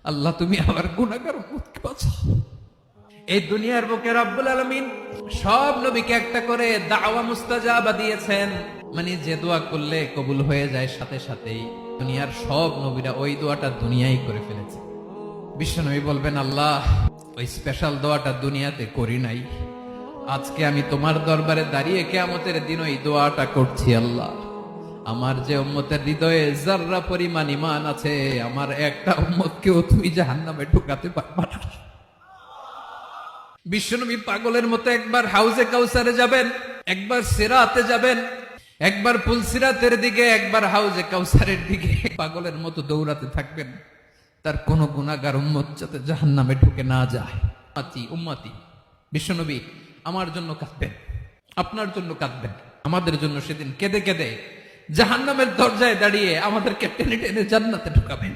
আল্লাহ তুমি আমার গুনাহগার উম্মতকে বাঁচাও। এই দুনিয়ার বুকে রব্বুল আলামিন সব নবীকে একটা করে দাওয়া মুস্তাজাবা দিয়েছেন, মানে যে দোয়া করলে কবুল হয়ে যায় সাথে সাথেই। দুনিয়ার সব নবীরা ওই দোয়াটা দুনিয়ায় করে ফেলেছে। বিশ্বনবী বলবেন, আল্লাহ ওই স্পেশাল দোয়াটা দুনিয়াতে করি নাই, আজকে আমি তোমার দরবারে দাঁড়িয়ে কিয়ামতের দিন ওই দোয়াটা করছি। আল্লাহ আমার যে উম্মতের হৃদয়ে যাররা পরিমাণ ঈমান আছে, আমার একটা উম্মতকেও তুমি জাহান্নামে ঢুকাতে পারবা না। বিশ্বনবী পাগলের মতো একবার হাউজে কাউসারে যাবেন, একবার সিরাতে যাবেন, একবার পুলসিরাতের দিকে, একবার হাউজে কাউসারের দিকে, পাগলের মতো দৌড়াতে থাকবেন। তার কোন গুনাহগার উম্মত যাতে জাহান্নামে ঢুকে না যায়। উম্মতি বিশ্বনবী আমার জন্য কাঁদবেন, আপনার জন্য কাঁদবেন, আমাদের জন্য সেদিন কেঁদে কেঁদে জাহান্নামের দরজায় দাঁড়িয়ে আমাদেরকে টেনে টেনে জান্নাতে ঢুকাবেন।